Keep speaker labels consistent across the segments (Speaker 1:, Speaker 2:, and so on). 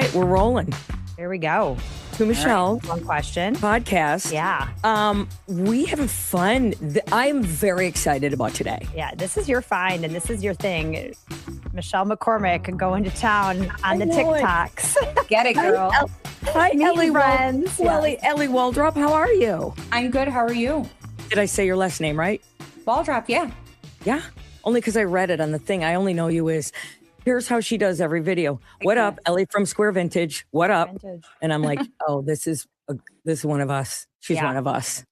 Speaker 1: right, we're rolling.
Speaker 2: Here we go.
Speaker 1: To Michelle.
Speaker 2: Right. One question.
Speaker 1: Podcast.
Speaker 2: Yeah.
Speaker 1: We have fun. I'm very excited about today.
Speaker 2: Yeah, this is your find and this is your thing. Michelle McCormick going to town on the TikToks.
Speaker 3: Get it, girl.
Speaker 1: Hi, Elli.
Speaker 2: Friends.
Speaker 1: Elli Waldrop, how are you?
Speaker 3: I'm good. How are you?
Speaker 1: Did I say your last name right?
Speaker 3: Waldrop, yeah.
Speaker 1: Yeah. Only because I read it on the thing. I only know you as, here's how she does every video. What up, Elli from Square Vintage? What up? Vintage. And I'm like, oh, this is one of us. She's one of us.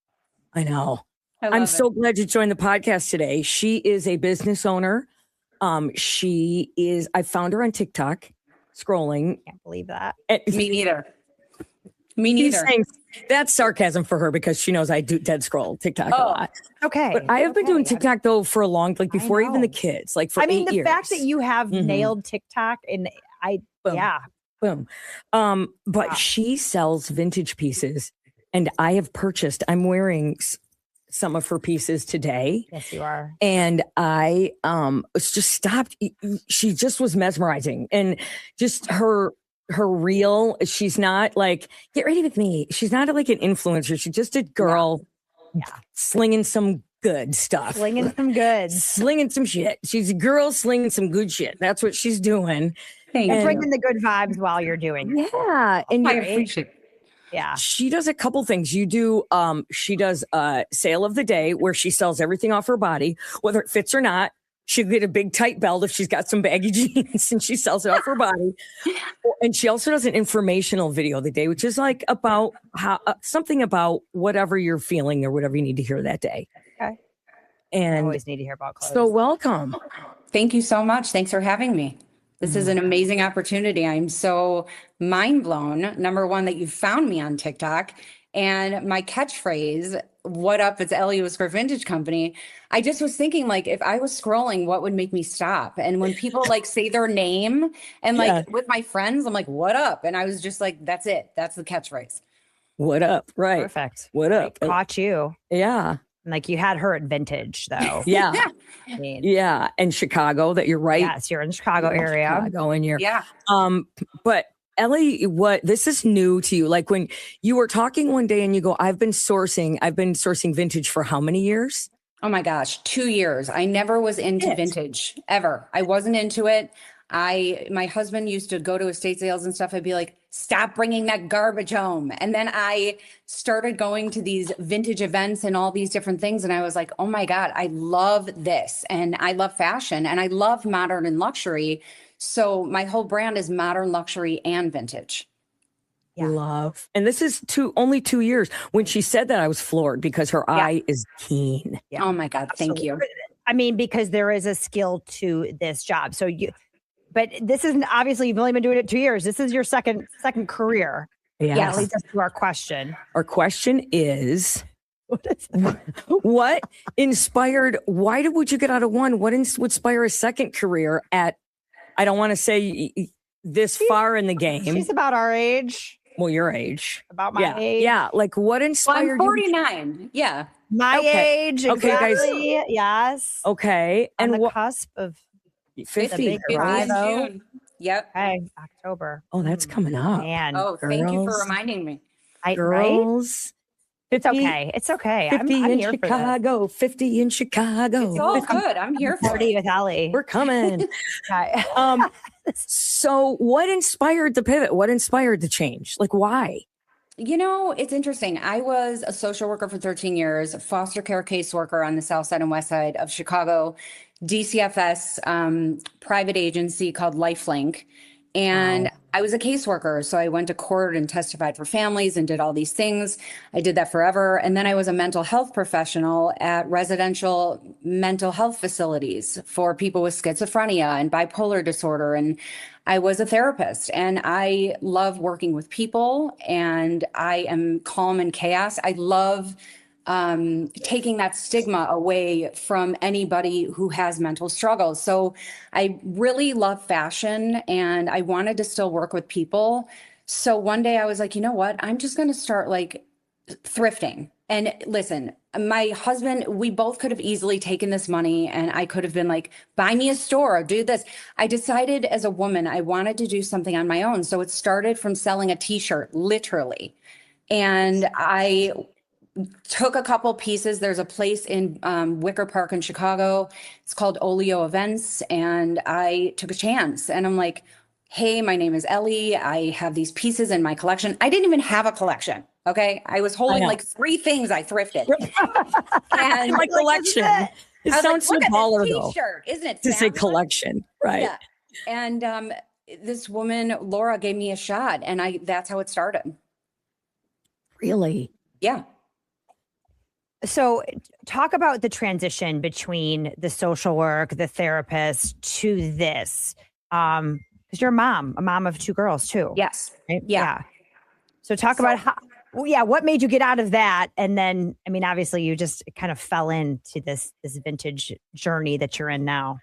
Speaker 1: I know. I'm so glad you joined the podcast today. She is a business owner. I found her on TikTok scrolling.
Speaker 2: Can't believe that.
Speaker 3: Me neither. Me neither.
Speaker 1: That's sarcasm for her because she knows I do dead scroll TikTok a lot.
Speaker 2: Okay.
Speaker 1: But I have been doing TikTok though for a long, like before even the kids, like for 8 years.
Speaker 2: The fact that you have nailed TikTok and
Speaker 1: Boom. But she sells vintage pieces and I have purchased, I'm wearing some of her pieces today.
Speaker 2: Yes, you are.
Speaker 1: And I just stopped. She just was mesmerizing and just her reel. She's not like, get ready with me. She's not like an influencer. She's just a girl slinging some good stuff.
Speaker 2: Slinging some goods.
Speaker 1: Slinging some shit. She's a girl slinging some good shit. That's what she's doing.
Speaker 2: And bringing the good vibes while you're doing it.
Speaker 1: Yeah. And
Speaker 3: I appreciate it.
Speaker 2: Yeah.
Speaker 1: She does a couple things. She does a sale of the day where she sells everything off her body, whether it fits or not. She'll get a big tight belt if she's got some baggy jeans and she sells it off her body. And she also does an informational video of the day, which is like about something about whatever you're feeling or whatever you need to hear that day.
Speaker 2: Okay.
Speaker 1: And
Speaker 2: I always need to hear about clothes.
Speaker 1: So welcome.
Speaker 3: Thank you so much. Thanks for having me. This is an amazing opportunity. I'm so mind blown. Number one, that you found me on TikTok. And my catchphrase, what up, it's Elli with Square Vintage Company. I just was thinking, like, if I was scrolling, what would make me stop? And when people like say their name and like with my friends, I'm like, what up? And I was just like, that's it. That's the catchphrase.
Speaker 1: What up? Right.
Speaker 2: Perfect.
Speaker 1: What up?
Speaker 2: Caught you.
Speaker 1: Yeah.
Speaker 2: Like you had her at Vintage though.
Speaker 1: Yeah. Yeah. And Chicago, that you're right.
Speaker 2: Yes, you're in the Chicago area.
Speaker 1: Chicago and you're.
Speaker 3: Yeah.
Speaker 1: But Elli, this is new to you? Like when you were talking one day and you go, I've been sourcing vintage for how many years?
Speaker 3: Oh my gosh, 2 years. I never was into vintage ever. I wasn't into it. My husband used to go to estate sales and stuff. I'd be like, stop bringing that garbage home. And then I started going to these vintage events and all these different things. And I was like, oh my God, I love this. And I love fashion and I love modern and luxury. So my whole brand is modern, luxury, and vintage.
Speaker 1: Yeah. Love. And this is only 2 years. When she said that, I was floored because her eye is keen.
Speaker 3: Yeah. Oh my God. Thank you.
Speaker 2: I mean, because there is a skill to this job. But this isn't, obviously you've only been doing it 2 years. This is your second career.
Speaker 1: Yeah.
Speaker 2: That leads us to our question.
Speaker 1: Our question is, what inspired, would you get out of one? What would inspire a second career at, I don't want to say this far in the game.
Speaker 2: She's about our age.
Speaker 1: Well, your age.
Speaker 2: About my age.
Speaker 1: Yeah. Like what inspired
Speaker 3: I'm 49. Yeah.
Speaker 2: My age. Exactly.
Speaker 1: Okay, guys.
Speaker 2: Yes.
Speaker 1: Okay.
Speaker 2: And the cusp of
Speaker 1: 50.
Speaker 3: June. Yep.
Speaker 2: Okay. October.
Speaker 1: Oh, that's coming up.
Speaker 2: Man.
Speaker 3: Oh, thank you for reminding me.
Speaker 1: Girls.
Speaker 2: It's okay. It's okay.
Speaker 1: 50
Speaker 2: I'm
Speaker 1: in
Speaker 2: here
Speaker 1: Chicago. 50 in Chicago.
Speaker 3: It's all good. I'm here for
Speaker 2: 40 with Elli.
Speaker 1: We're coming. So what inspired the pivot? What inspired the change? Like why?
Speaker 3: You know, it's interesting. I was a social worker for 13 years, foster care caseworker on the south side and west side of Chicago, DCFS private agency called Lifelink. And I was a caseworker. So I went to court and testified for families and did all these things. I did that forever. And then I was a mental health professional at residential mental health facilities for people with schizophrenia and bipolar disorder. And I was a therapist and I love working with people and I am calm in chaos. I love taking that stigma away from anybody who has mental struggles. So I really love fashion and I wanted to still work with people. So one day I was like, you know what? I'm just going to start like thrifting. And listen, my husband, we both could have easily taken this money and I could have been like, buy me a store or do this. I decided as a woman, I wanted to do something on my own. So it started from selling a t-shirt, literally. And I took a couple pieces. There's a place in Wicker Park in Chicago. It's called Olio Events. And I took a chance and I'm like, hey, my name is Ellie. I have these pieces in my collection. I didn't even have a collection. Okay. I was holding like 3 things I thrifted.
Speaker 1: And my collection. It sounds so baller though.
Speaker 3: Isn't it?
Speaker 1: To say collection. Right.
Speaker 3: Yeah. And this woman, Laura, gave me a shot and that's how it started.
Speaker 2: Really?
Speaker 3: Yeah.
Speaker 2: So talk about the transition between the social work, the therapist to this. Because you're a mom of 2 girls too.
Speaker 3: Yes.
Speaker 2: Right?
Speaker 3: Yeah.
Speaker 2: So talk about how, what made you get out of that? And then, I mean, obviously you just kind of fell into this vintage journey that you're in now.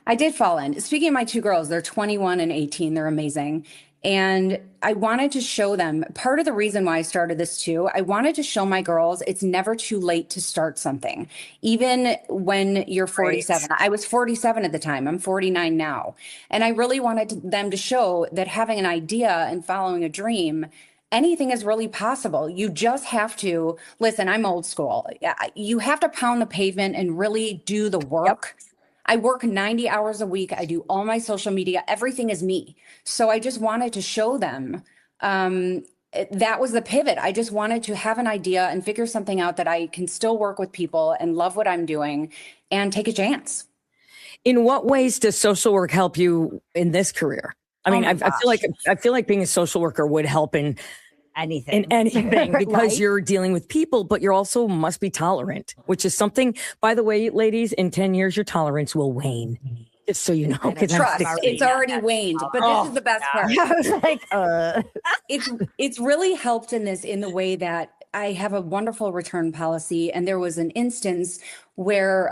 Speaker 3: I did fall in. Speaking of my 2 girls, they're 21 and 18. They're amazing. And I wanted to show them, part of the reason why I started this too, I wanted to show my girls it's never too late to start something. Even when you're 47. Right. I was 47 at the time. I'm 49 now. And I really wanted them to show that having an idea and following a dream, anything is really possible. You just have to, listen, I'm old school. You have to pound the pavement and really do the work. Yep. I work 90 hours a week. I do all my social media. Everything is me. So I just wanted to show them that was the pivot. I just wanted to have an idea and figure something out that I can still work with people and love what I'm doing and take a chance.
Speaker 1: In what ways does social work help you in this career? I mean, I feel like being a social worker would help in anything because right? You're dealing with people, but you're also must be tolerant, which is something, by the way, ladies, in 10 years, your tolerance will wane. Just so you know.
Speaker 3: Trust, it's already waned, but this is the best part.
Speaker 2: I was like,
Speaker 3: it's really helped in the way that I have a wonderful return policy. And there was an instance where,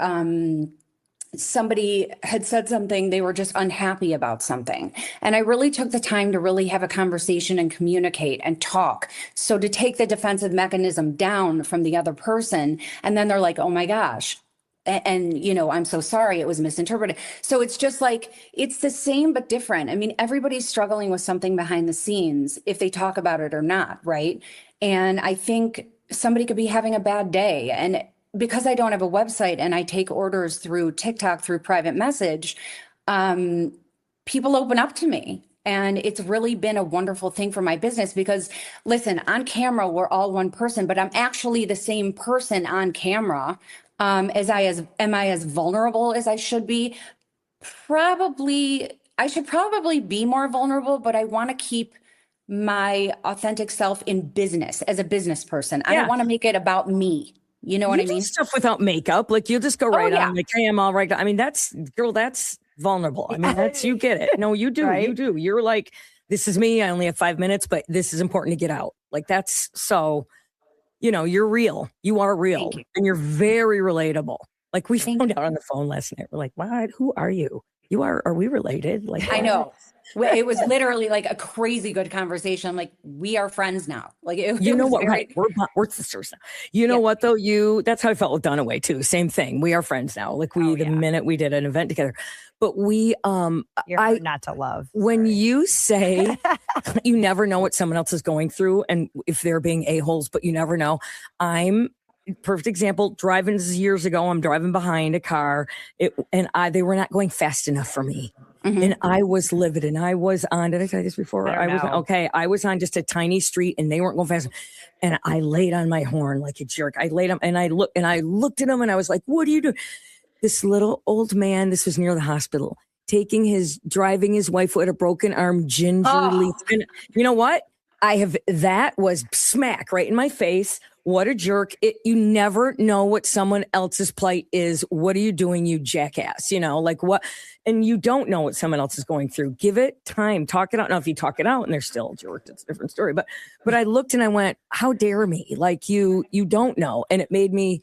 Speaker 3: somebody had said something, they were just unhappy about something. And I really took the time to really have a conversation and communicate and talk. So to take the defensive mechanism down from the other person, and then they're like, oh my gosh. And, you know, I'm so sorry, it was misinterpreted. So it's just like, it's the same, but different. I mean, everybody's struggling with something behind the scenes, if they talk about it or not, right? And I think somebody could be having a bad day. And because I don't have a website and I take orders through TikTok, through private message, people open up to me. And it's really been a wonderful thing for my business because, listen, on camera, we're all one person, but I'm actually the same person on camera. Am I as vulnerable as I should be? I should probably be more vulnerable, but I want to keep my authentic self in business as a business person. I don't want to make it about me. You know what I mean?
Speaker 1: Stuff without makeup, like you'll just go right on, like, hey, I'm all right. I mean, that's vulnerable. I mean, you get it. No, you do. Right? You do. You're like, this is me. I only have 5 minutes, but this is important to get out. Like that's so, you know, you're real. You are real and you're very relatable. Like we found out on the phone last night. We're like, what? Who are you? Are we related? Like,
Speaker 3: I know. It was literally like a crazy good conversation. I'm like, we are friends now. Like,
Speaker 1: you know what? Right. We're sisters now. You know what though? That's how I felt with Dunaway too. Same thing. We are friends now. Like the minute we did an event together, but you're hard not to love. When you say you never know what someone else is going through and if they're being a-holes, but you never know. I'm perfect example. Driving years ago, I'm driving behind a car they were not going fast enough for me. Mm-hmm. And I was livid and I was on, did I tell you this before? I was on just a tiny street and they weren't going fast. And I laid on my horn like a jerk. I laid on and I looked at him and I was like, what are you doing? This little old man, this was near the hospital, driving his wife with a broken arm gingerly. And you know what? That was smack right in my face. What a jerk. You never know what someone else's plight is. What are you doing, you jackass? You know, like what? And you don't know what someone else is going through. Give it time. Talk it out. Now, if you talk it out and they're still jerked, it's a different story. But I looked and I went, how dare me? Like you don't know. And it made me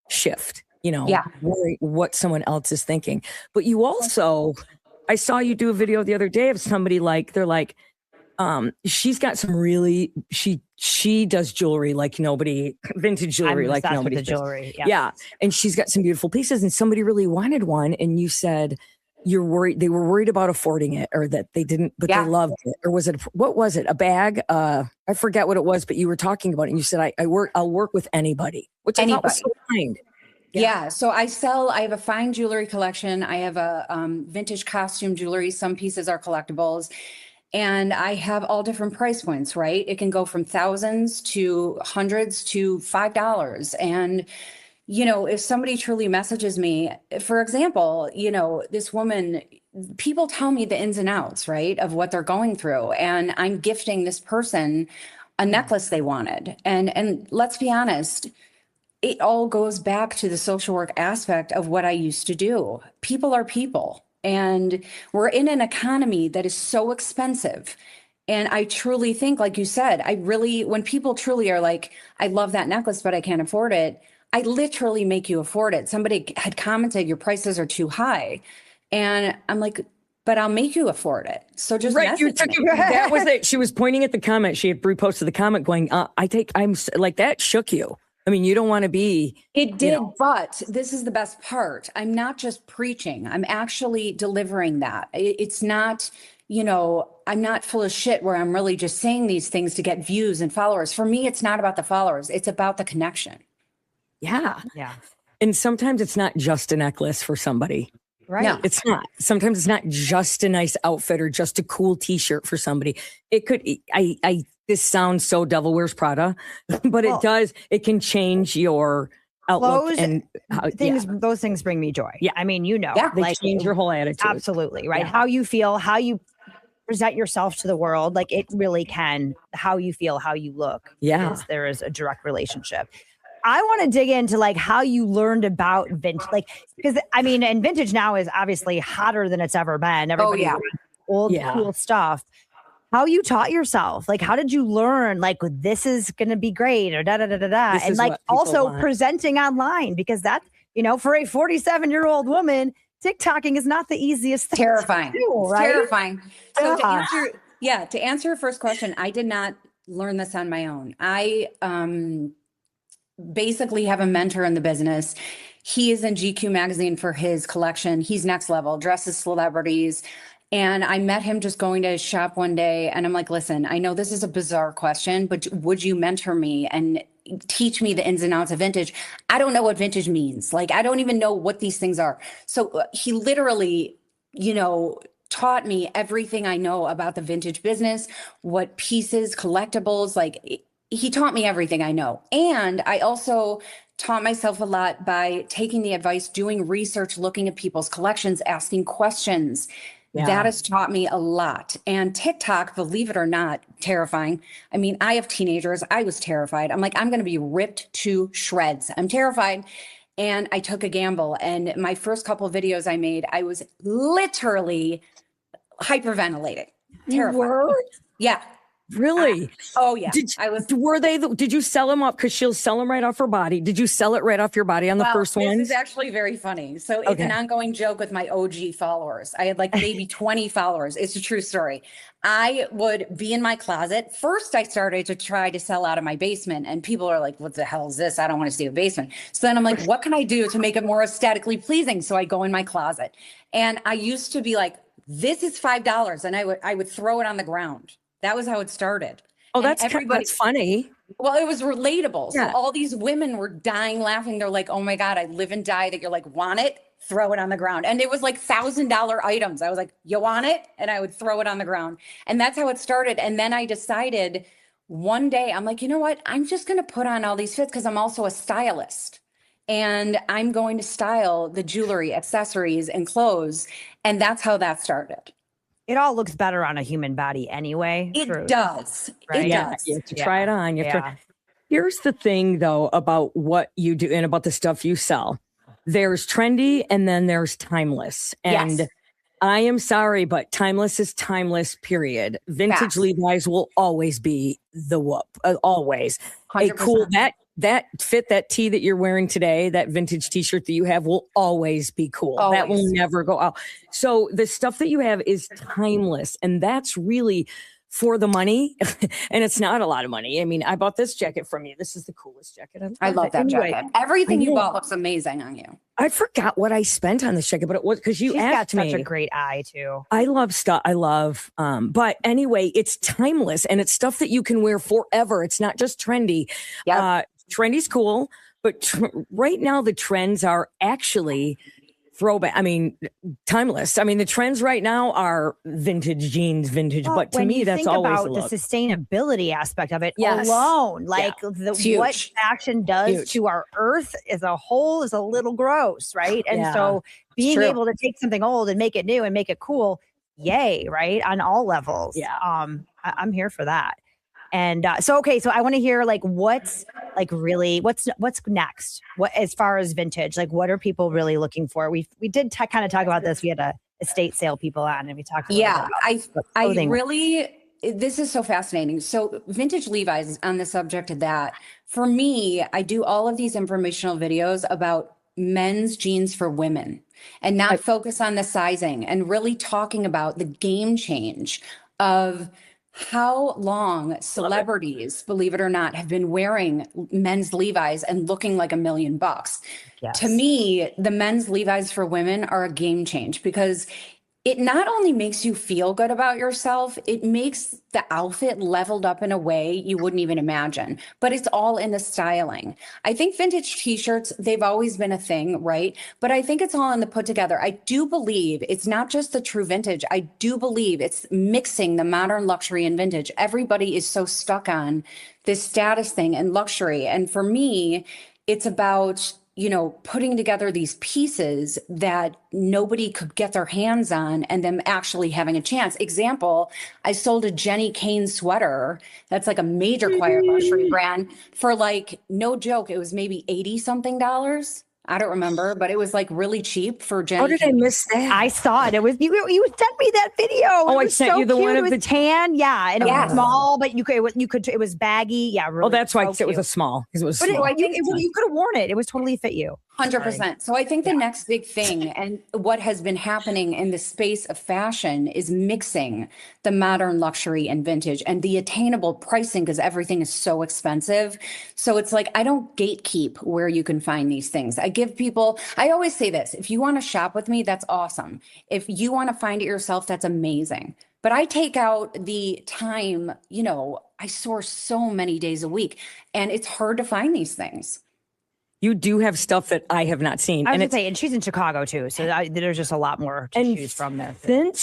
Speaker 1: shift, worry what someone else is thinking. But you also, I saw you do a video the other day of somebody they're like, she's got some really, she does jewelry like nobody, vintage jewelry like nobody.
Speaker 2: The jewelry. Yeah.
Speaker 1: Yeah. And she's got some beautiful pieces, and somebody really wanted one. And you said, you're worried, they were worried about affording it, or that they didn't, but they loved it. Or was it, what was it? A bag? I forget what it was, but you were talking about it, and you said, I'll work with anybody, which I thought was so kind.
Speaker 3: Yeah. So I have a fine jewelry collection. I have a vintage costume jewelry. Some pieces are collectibles, and I have all different price points, right? It can go from thousands to hundreds to $5. And if somebody truly messages me, for example, this woman, people tell me the ins and outs, right, of what they're going through. And I'm gifting this person a necklace they wanted. And let's be honest, it all goes back to the social work aspect of what I used to do. People are people. And we're in an economy that is so expensive. And I truly think, like you said, when people truly are like, I love that necklace, but I can't afford it, I literally make you afford it. Somebody had commented, your prices are too high. And I'm like, but I'll make you afford it. So just message me.
Speaker 1: That was it. She was pointing at the comment. She had reposted the comment going, I'm like, that shook you. I mean, you don't want to be.
Speaker 3: It did, but this is the best part. I'm not just preaching. I'm actually delivering that. It's not, I'm not full of shit where I'm really just saying these things to get views and followers. For me, it's not about the followers. It's about the connection.
Speaker 1: Yeah.
Speaker 2: Yeah.
Speaker 1: And sometimes it's not just a necklace for somebody.
Speaker 2: Right.
Speaker 3: No.
Speaker 1: It's not. Sometimes it's not just a nice outfit or just a cool t-shirt for somebody. It could, this sounds so Devil Wears Prada, but it can change your outlook
Speaker 2: clothes
Speaker 1: and
Speaker 2: things. Yeah. Those things bring me joy.
Speaker 1: Yeah.
Speaker 2: I mean,
Speaker 1: they change your whole attitude.
Speaker 2: Absolutely. Right.
Speaker 1: Yeah.
Speaker 2: How you feel, how you present yourself to the world. Like it really can, how you feel, how you look.
Speaker 1: Yeah.
Speaker 2: There is a direct relationship. I want to dig into like how you learned about vintage, because I mean, and vintage now is obviously hotter than it's ever been. Everybody's old, cool stuff. How you taught yourself, like, how did you learn, like, this is going to be great or da. And like also presenting online, because that, for a 47-year-old woman, TikToking is not the easiest thing.
Speaker 3: Terrifying.
Speaker 2: To do, right?
Speaker 3: Terrifying. So to answer your first question, I did not learn this on my own. I, basically have a mentor in the business. He is in GQ magazine for his collection. He's next level, dresses celebrities. And I met him just going to his shop one day. And I'm like, listen, I know this is a bizarre question, but would you mentor me and teach me the ins and outs of vintage? I don't know what vintage means. Like, I don't even know what these things are. So he literally, taught me everything I know about the vintage business, what pieces, collectibles, he taught me everything I know. And I also taught myself a lot by taking the advice, doing research, looking at people's collections, asking questions. Yeah. That has taught me a lot. And TikTok, believe it or not, terrifying. I mean, I have teenagers. I was terrified. I'm like, I'm going to be ripped to shreds. I'm terrified. And I took a gamble. And my first couple of videos I made, I was literally hyperventilating. Terrified.
Speaker 1: You were?
Speaker 3: Yeah.
Speaker 1: Really?
Speaker 3: Oh yeah.
Speaker 1: Did you sell them off? Because she'll sell them right off her body. Did you sell it right off your body on the first one?
Speaker 3: This is actually very funny. So it's an ongoing joke with my OG followers. I had like maybe 20 followers. It's a true story. I would be in my closet. First, I started to try to sell out of my basement, and people are like, what the hell is this? I don't want to see a basement. So then I'm like, what can I do to make it more aesthetically pleasing? So I go in my closet, and I used to be like, this is $5. And I would throw it on the ground. That was how it started.
Speaker 1: Oh, that's funny.
Speaker 3: Well, it was relatable. Yeah. So all these women were dying laughing. They're like, oh my God, I live and die that you're like, want it? Throw it on the ground. And it was like $1,000 items. I was like, you want it? And I would throw it on the ground. And that's how it started. And then I decided one day, I'm like, you know what? I'm just going to put on all these fits because I'm also a stylist. And I'm going to style the jewelry, accessories, and clothes. And that's how that started.
Speaker 2: It all looks better on a human body anyway.
Speaker 3: It does.
Speaker 2: Right?
Speaker 3: It does.
Speaker 1: You have to try it on. Here's the thing, though, about what you do and about the stuff you sell. There's trendy and then there's timeless. And I am sorry, but timeless is timeless, period. Vintage Levi's will always be the whoop. Always.
Speaker 3: 100%.
Speaker 1: A cool, that fit, that tee that you're wearing today, that vintage t-shirt that you have will always be cool. Always. That will never go out. So the stuff that you have is timeless. And that's really, for the money, and it's not a lot of money. I mean, I bought this jacket from you. This is the coolest jacket.
Speaker 3: I love that jacket. Everything you bought looks amazing on you.
Speaker 1: I forgot what I spent on this jacket, but it was because you asked me.
Speaker 2: She's got such a great eye too.
Speaker 1: I love stuff. But anyway, it's timeless and it's stuff that you can wear forever. It's not just trendy.
Speaker 3: Yeah,
Speaker 1: trendy's cool, but right now the trends are actually throwback. I mean, timeless. I mean, the trends right now are vintage jeans, but to me, that's always
Speaker 2: about the sustainability aspect of it alone. Like what fashion does to our earth as a whole is a little gross, right? And so being able to take something old and make it new and make it cool, yay, right? On all levels.
Speaker 1: Yeah.
Speaker 2: I'm here for that. And so I want to hear like what's next? What as far as vintage, like what are people really looking for? We did kind of talk about this. We had a estate sale people on, and we talked. I
Speaker 3: really. This is so fascinating. So vintage Levi's on the subject of that. For me, I do all of these informational videos about men's jeans for women, and not focus on the sizing, and really talking about the game change of how long celebrities, believe it or not, have been wearing men's Levi's and looking like $1 million. Yes. To me, the men's Levi's for women are a game change because it not only makes you feel good about yourself, it makes the outfit leveled up in a way you wouldn't even imagine, but it's all in the styling. I think vintage t-shirts, they've always been a thing, right? But I think it's all in the put together. I do believe it's not just the true vintage. I do believe it's mixing the modern luxury and vintage. Everybody is so stuck on this status thing and luxury. And for me, it's about putting together these pieces that nobody could get their hands on and them actually having a chance. Example, I sold a Jenny Kane sweater. That's like a major quiet luxury brand for like, no joke, it was maybe $80 something. I don't remember, but it was like really cheap for Jenny.
Speaker 1: How did I miss that?
Speaker 2: I saw it. It was you sent me that video.
Speaker 1: Oh, I sent you the one of the
Speaker 2: tan. Yeah, and it was small, but you could. It was baggy. Yeah. Really,
Speaker 1: that's why it was a small. Because it was. But
Speaker 2: small. You could have worn it. It was totally fit you.
Speaker 3: 100%. So I think the next big thing and what has been happening in the space of fashion is mixing the modern luxury and vintage and the attainable pricing because everything is so expensive. So it's like, I don't gatekeep where you can find these things. I give people, I always say this, if you want to shop with me, that's awesome. If you want to find it yourself, that's amazing. But I take out the time, I source so many days a week and it's hard to find these things.
Speaker 1: You do have stuff that I have not seen.
Speaker 2: I was going to say, and she's in Chicago too. So there's just a lot more to choose from there.
Speaker 1: Since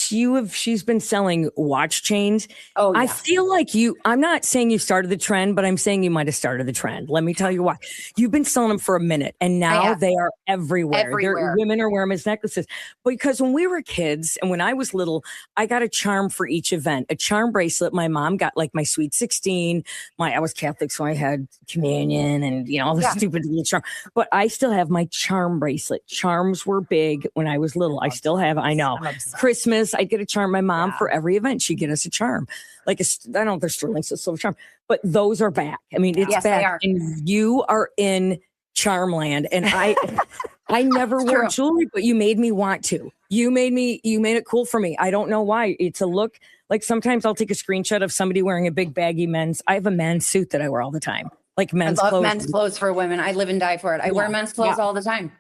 Speaker 1: she's been selling watch chains. Oh, yeah. I feel like I'm not saying you started the trend, but I'm saying you might've started the trend. Let me tell you why. You've been selling them for a minute and now they are everywhere. Women are wearing them as necklaces. Because when we were kids and when I was little, I got a charm for each event, a charm bracelet. My mom got like my Sweet 16. I was Catholic, so I had communion and, all the stupid little charm. But I still have my charm bracelet. Charms were big when I was little. I still have. I know. Christmas, I'd get a charm. My mom for every event, she'd get us a charm. Like I don't know if they're sterling, so silver charm. But those are back. I mean, it's back. They are. And you are in Charmland. And I never wore jewelry, but you made me want to. You made it cool for me. I don't know why. It's a look. Like sometimes I'll take a screenshot of somebody wearing a big baggy men's. I have a men's suit that I wear all the time. Like men's clothes.
Speaker 3: Men's clothes for women. I live and die for it. I wear men's clothes all the time.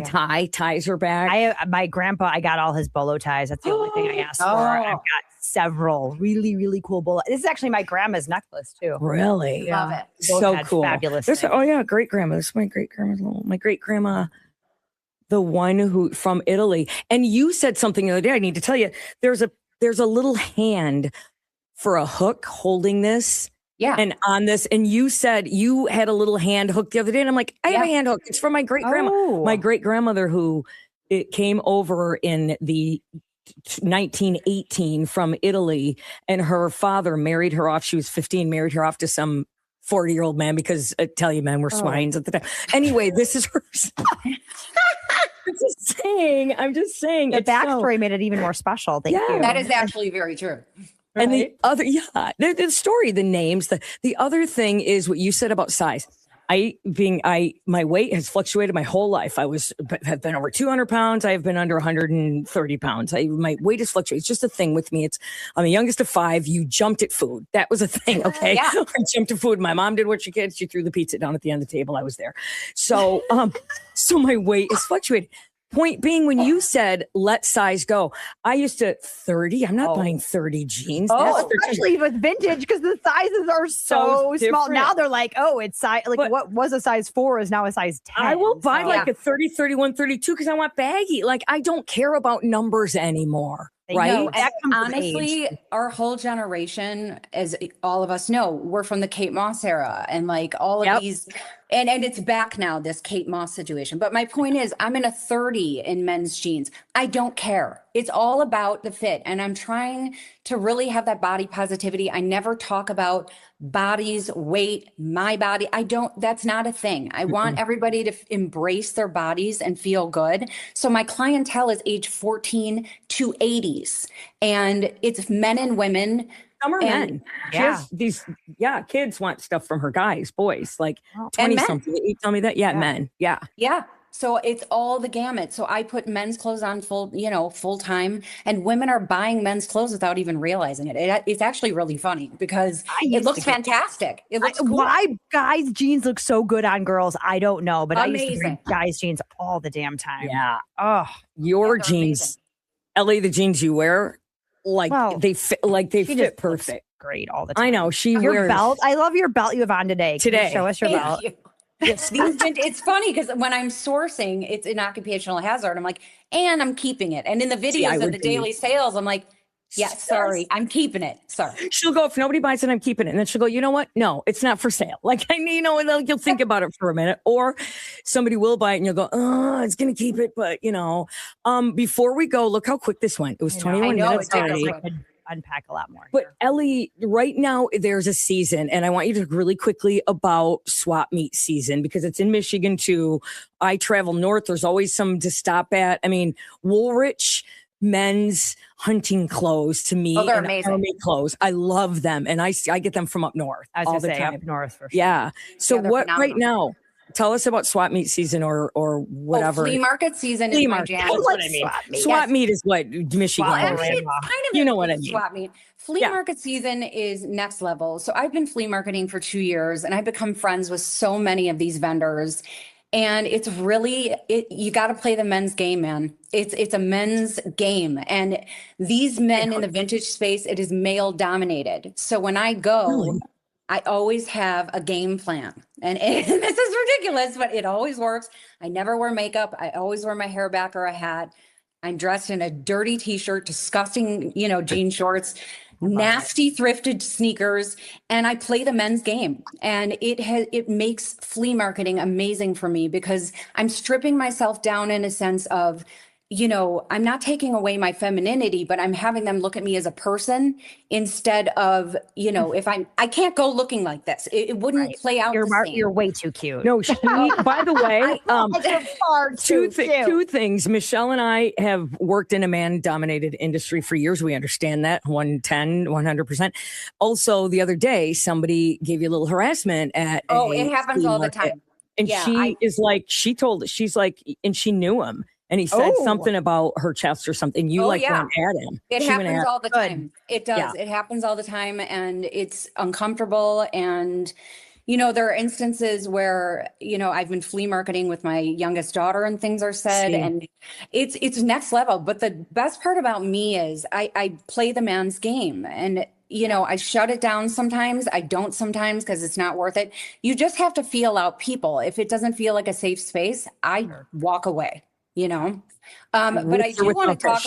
Speaker 1: Ties are back.
Speaker 2: My grandpa, I got all his bolo ties. That's the only thing I asked for. I've got several really, really cool bolo. This is actually my grandma's necklace too.
Speaker 1: Really?
Speaker 3: Love it.
Speaker 1: So cool.
Speaker 2: Fabulous.
Speaker 1: Great grandma. This is my great grandma's my great grandma, the one who from Italy. And you said something the other day. I need to tell you. There's a little hand for a hook holding this.
Speaker 3: Yeah.
Speaker 1: And on this, and you said you had a little hand hook the other day. And I'm like, I have a hand hook. It's from my great grandma. My great grandmother it came over in the 1918 from Italy. And her father married her off. She was 15, married her off to some 40-year-old man because Italian men were swines at the time. Anyway, this is her. I'm just saying.
Speaker 2: The backstory made it even more special. Thank you.
Speaker 3: That is actually very true.
Speaker 1: Right? And the other, the story, the names, the other thing is what you said about size. my weight has fluctuated my whole life. Have been over 200 pounds. I have been under 130 pounds. My weight has fluctuated. It's just a thing with me. I'm the youngest of 5. You jumped at food. That was a thing. Okay.
Speaker 3: Yeah.
Speaker 1: I jumped at food. My mom did what she could. She threw the pizza down at the end of the table. I was there. So, so my weight has fluctuated. Point being, when you said let size go, I used to 30. I'm not buying 30 jeans.
Speaker 2: Especially with vintage, because the sizes are so small. Now they're like, it's size, like what was a size 4 is now a size 10.
Speaker 1: I will buy like a 30, 31, 32 because I want baggy. Like, I don't care about numbers anymore. Right.
Speaker 3: No, honestly, our whole generation, as all of us know, we're from the Kate Moss era and like all of these, and it's back now, this Kate Moss situation. But my point is, I'm in a 30 in men's jeans. I don't care. It's all about the fit. And I'm trying to really have that body positivity. I never talk about bodies, weight, my body. That's not a thing. I want everybody to embrace their bodies and feel good. So my clientele is age 14 to 80s, and it's men and women.
Speaker 1: Some are men. Kids want stuff from her guys, boys, like 20 something. You tell me that? Yeah, men. Yeah.
Speaker 3: Yeah. So it's all the gamut. So I put men's clothes on full time, and women are buying men's clothes without even realizing it. It's actually really funny because it looks fantastic. It looks cool.
Speaker 2: Why guys' jeans look so good on girls, I don't know, but
Speaker 3: amazing.
Speaker 2: I used to wear guys' jeans all the damn time.
Speaker 1: Yeah.
Speaker 2: Oh,
Speaker 1: your jeans, amazing. Ellie, the jeans you wear, they fit perfect.
Speaker 2: Great all the time.
Speaker 1: I know
Speaker 2: your
Speaker 1: wears
Speaker 2: belt. I love your belt you have on today. Can you show us your belt.
Speaker 3: It's funny because when I'm sourcing, it's an occupational hazard. I'm like, and I'm keeping it. And in the videos of the daily sales, I'm like, sorry, I'm keeping it. Sorry.
Speaker 1: She'll go, if nobody buys it, I'm keeping it. And then she'll go, you know what? No, it's not for sale. Like, you'll think about it for a minute, or somebody will buy it and you'll go, it's going to keep it. But before we go, look how quick this went. It was 21 minutes already.
Speaker 2: Unpack a lot more.
Speaker 1: But Ellie, right now there's a season, and I want you to talk really quickly about swap meet season because it's in Michigan too. I travel north. There's always some to stop at. I mean, Woolrich men's hunting clothes to me.
Speaker 3: They're amazing.
Speaker 1: Army clothes. I love them, and I get them from up north all the time.
Speaker 2: Up north for sure.
Speaker 1: Yeah. So what phenomenal. Right now? Tell us about swap meet season or whatever.
Speaker 3: Flea market season is my jam.
Speaker 1: That's what I mean. Swap meet is what Michigan.
Speaker 3: Well, actually, it's kind of
Speaker 1: what I mean.
Speaker 3: Swap meet. Flea market season is next level. So I've been flea marketing for 2 years, and I've become friends with so many of these vendors. And it's really, you got to play the men's game, man. It's a men's game. And these men in the vintage space, it is male dominated. So when I go, I always have a game plan. And this is ridiculous, but it always works. I never wear makeup. I always wear my hair back or a hat. I'm dressed in a dirty t-shirt, disgusting, jean shorts, nasty thrifted sneakers, and I play the men's game. And it makes flea marketing amazing for me because I'm stripping myself down in a sense of, I'm not taking away my femininity, but I'm having them look at me as a person instead of, I can't go looking like this. It wouldn't play out.
Speaker 2: You're way too cute.
Speaker 1: No, by the way,
Speaker 2: two
Speaker 1: things. Michelle and I have worked in a man-dominated industry for years. We understand that 100%. Also, the other day, somebody gave you a little harassment at.
Speaker 3: Oh, it happens all the time.
Speaker 1: And she's like, and she knew him. And he said something about her chest or something. You went at him.
Speaker 3: It happens all the time. It does. Yeah. It happens all the time. And it's uncomfortable. And, there are instances where, I've been flea marketing with my youngest daughter and things are said. And it's next level. But the best part about me is I play the man's game. And, I shut it down sometimes. I don't sometimes because it's not worth it. You just have to feel out people. If it doesn't feel like a safe space, I walk away. But I do want to talk.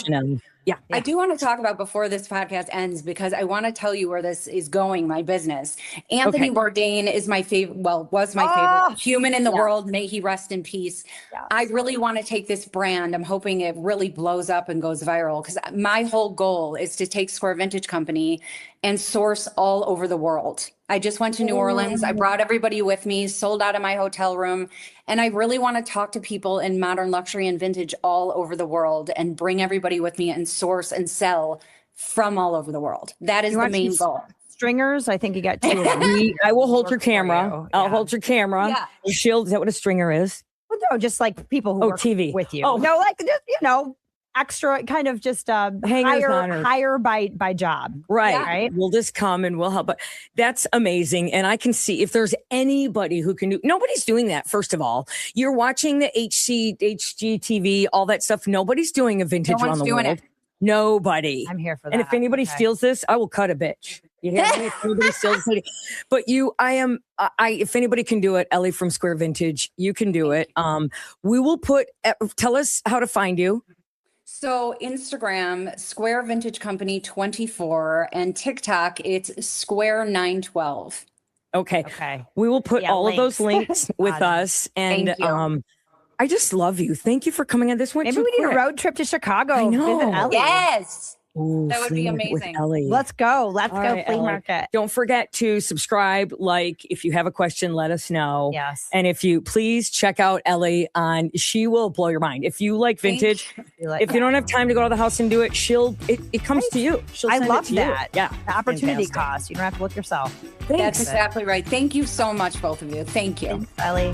Speaker 3: I do want to talk about before this podcast ends because I want to tell you where this is going. My business. Anthony Bourdain is my favorite. Well, was my favorite human in the world. May he rest in peace. Yes. I really want to take this brand. I'm hoping it really blows up and goes viral because my whole goal is to take Square Vintage Company and source all over the world. I just went to New Orleans. I brought everybody with me, sold out of my hotel room. And I really want to talk to people in modern luxury and vintage all over the world and bring everybody with me and source and sell from all over the world. That is the main goal.
Speaker 2: stringers? I think you got 2 of them.
Speaker 1: I will hold your camera.
Speaker 2: You.
Speaker 1: I'll hold your camera.
Speaker 3: Yeah.
Speaker 1: Shield. Is that what a stringer is?
Speaker 2: Well, no, just like people who work
Speaker 1: TV
Speaker 2: with you.
Speaker 1: Oh.
Speaker 2: No, like just, extra kind of just higher by job.
Speaker 1: Right. We'll just come and we'll help. But that's amazing. And I can see if there's anybody who can do, nobody's doing that. First of all, you're watching the HGTV, all that stuff. Nobody's doing a vintage around the world. Nobody.
Speaker 2: I'm here for that.
Speaker 1: And if anybody steals this, I will cut a bitch. You hear me? If anybody steals it. But if anybody can do it, Elli from Square Vintage, you can do it. We will tell us how to find you.
Speaker 3: So Instagram, Square Vintage Company 24, and TikTok, it's Square 912.
Speaker 1: Okay. We will put all of those links with us. And I just love you. Thank you for coming on this one.
Speaker 2: Maybe we need a road trip to Chicago.
Speaker 1: I know.
Speaker 2: Visit Elli.
Speaker 3: Yes.
Speaker 1: Ooh,
Speaker 3: that would be amazing.
Speaker 2: Let's go. Let's go flea market.
Speaker 1: Don't forget to subscribe. If you have a question, let us know.
Speaker 2: Yes.
Speaker 1: And if you please check out Elli she will blow your mind. If you like vintage, if you don't have time to go to the house and do it, it comes to you.
Speaker 2: I love that.
Speaker 1: Yeah.
Speaker 2: The opportunity cost. You don't have to look yourself.
Speaker 3: That's exactly right. Thank you so much, both of you. Thank you.
Speaker 2: Thanks, Elli.